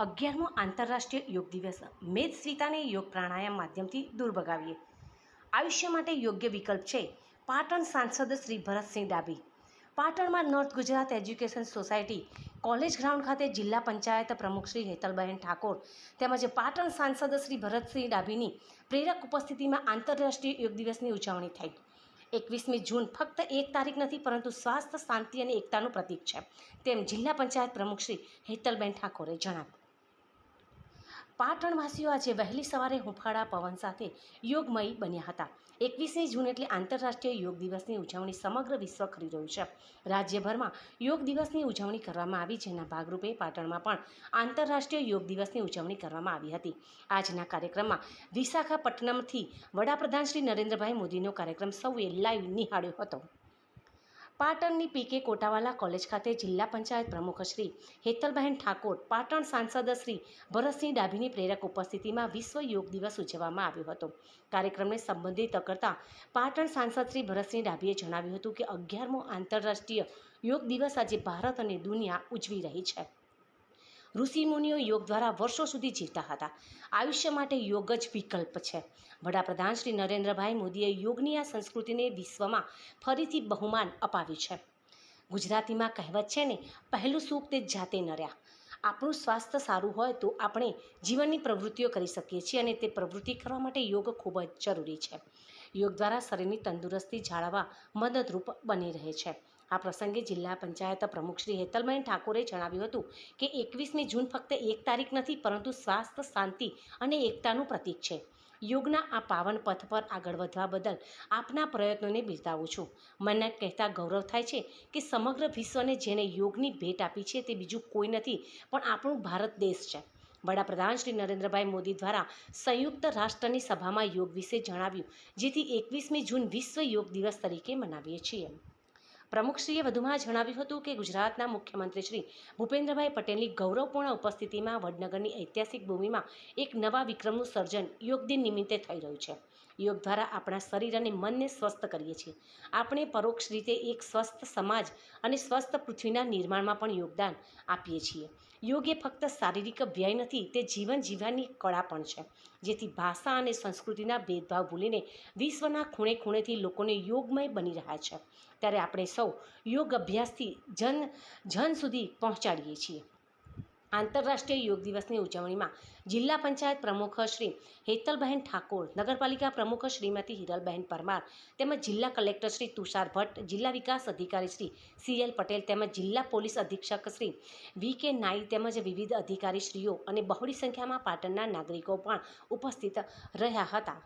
11મો આંતરરાષ્ટ્રીય યોગ દિવસ મેદસ્વીતાને યોગ પ્રાણાયામ માધ્યમથી દૂર ભગાવીએ. આયુષ્ય માટે યોગ્ય વિકલ્પ છે. પાટણ સાંસદ શ્રી ભરતસિંહ ડાભી. પાટણમાં north Gujarat education society college ground ખાતે જિલ્લા પંચાયત પ્રમુખ શ્રી હેતલબહેન ઠાકોર તેમજ પાટણ સાંસદ શ્રી ભરતસિંહ ડાભીની પ્રેરક ઉપસ્થિતિમાં આંતરરાષ્ટ્રીય યોગ દિવસની ઉજવણી થઈ. 21મી જૂન ફક્ત એક તારીખ નથી, પરંતુ સ્વાસ્થ્ય, શાંતિ અને એકતાનું પ્રતીક છે, તેમ જિલ્લા પંચાયત પ્રમુખ શ્રી હેતલબેન ઠાકોરે જણાવ્યું. પાટણવાસીઓ આજે વહેલી સવારે હુંફાળા પવન સાથે યોગમયી બન્યા હતા. 21મી જૂન એટલે આંતરરાષ્ટ્રીય યોગ દિવસની ઉજવણી સમગ્ર વિશ્વ કરી રહ્યું છે. રાજ્યભરમાં યોગ દિવસની ઉજવણી કરવામાં આવી, જેના ભાગરૂપે પાટણમાં પણ આંતરરાષ્ટ્રીય યોગ દિવસની ઉજવણી કરવામાં આવી હતી. આજના કાર્યક્રમમાં વિશાખાપટ્ટનમથી વડાપ્રધાન શ્રી નરેન્દ્રભાઈ મોદીનો કાર્યક્રમ સૌએ લાઈવ નિહાળ્યો હતો. પાટણની પીકે કોટાવાલા કોલેજ ખાતે જિલ્લા પંચાયત પ્રમુખ શ્રી હેતલબહેન ઠાકોર, પાટણ સાંસદ શ્રી ભરતસિંહ ડાભીની પ્રેરક ઉપસ્થિતિમાં વિશ્વ યોગ દિવસ ઉજવવામાં આવ્યો હતો. કાર્યક્રમને સંબોધિત કરતા પાટણ સાંસદ શ્રી ભરતસિંહ ડાભીએ જણાવ્યું હતું કે 11મો આંતરરાષ્ટ્રીય યોગ દિવસ આજે ભારત અને દુનિયા ઉજવી રહી છે. ઋષિમુનિઓ યોગ દ્વારા વર્ષો સુધી જીવતા હતા. આયુષ્ય માટે યોગ જ વિકલ્પ છે. વડાપ્રધાન શ્રી નરેન્દ્રભાઈ મોદીએ યોગની આ સંસ્કૃતિને વિશ્વમાં ફરીથી બહુમાન અપાવ્યું છે. ગુજરાતીમાં કહેવત છે ને, પહેલું સુખ તે જાતે નર્યા. આપણું સ્વાસ્થ્ય સારું હોય તો આપણે જીવનની પ્રવૃત્તિઓ કરી શકીએ છીએ, અને તે પ્રવૃત્તિ કરવા માટે યોગ ખૂબ જ જરૂરી છે. યોગ દ્વારા શરીરની તંદુરસ્તી જાળવવા મદદરૂપ બની રહે છે. આ પ્રસંગે જિલ્લા પંચાયત પ્રમુખ શ્રી હેતલબહેન ઠાકોરે જણાવ્યું હતું કે 21મી જૂન ફક્ત એક તારીખ નથી, પરંતુ સ્વાસ્થ્ય, શાંતિ અને એકતાનું પ્રતીક છે. યોગના આ પાવન પથ પર આગળ વધવા બદલ આપના પ્રયત્નોને બિરદાવું છું. મને કહેતા ગૌરવ થાય છે કે સમગ્ર વિશ્વને જેણે યોગની ભેટ આપી છે તે બીજું કોઈ નથી, પણ આપણું ભારત દેશ છે. વડાપ્રધાન શ્રી નરેન્દ્રભાઈ મોદી દ્વારા સંયુક્ત રાષ્ટ્રની સભામાં યોગ વિશે જણાવ્યું, જેથી 21મી જૂન વિશ્વ યોગ દિવસ તરીકે મનાવીએ છીએ. પ્રમુખશ્રીએ વધુમાં જણાવ્યું હતું કે ગુજરાતના મુખ્યમંત્રી શ્રી ભૂપેન્દ્રભાઈ પટેલની ગૌરવપૂર્ણ ઉપસ્થિતિમાં વડનગરની ઐતિહાસિક ભૂમિમાં એક નવા વિક્રમનું સર્જન યોગ દિન નિમિત્તે થઈ રહ્યું છે. યોગ દ્વારા આપણા શરીર અને મનને સ્વસ્થ કરીએ છીએ. આપણે પરોક્ષ રીતે એક સ્વસ્થ સમાજ અને સ્વસ્થ પૃથ્વીના નિર્માણમાં પણ યોગદાન આપીએ છીએ. યોગ એ ફક્ત શારીરિક વ્યય નથી, તે જીવન જીવવાની કળા પણ છે, જેથી ભાષા અને સંસ્કૃતિના ભેદભાવ ભૂલીને વિશ્વના ખૂણે ખૂણેથી લોકોને યોગમય બની રહ્યા છે. ત્યારે આપણે સૌ યોગ અભ્યાસથી જન સુધી પહોંચાડીએ છીએ. આંતરરાષ્ટ્રીય યોગ દિવસની ઉજવણીમાં જિલ્લા પંચાયત પ્રમુખ શ્રી હેતલબહેન ઠાકોર, નગરપાલિકા પ્રમુખ શ્રીમતી હિરલબહેન પરમાર તેમજ જિલ્લા કલેક્ટર શ્રી તુષાર ભટ્ટ, જિલ્લા વિકાસ અધિકારી શ્રી CL પટેલ તેમજ જિલ્લા પોલીસ અધિક્ષક શ્રી VK નાઈ તેમજ વિવિધ અધિકારીશ્રીઓ અને બહોળી સંખ્યામાં પાટણના નાગરિકો પણ ઉપસ્થિત રહ્યા હતા.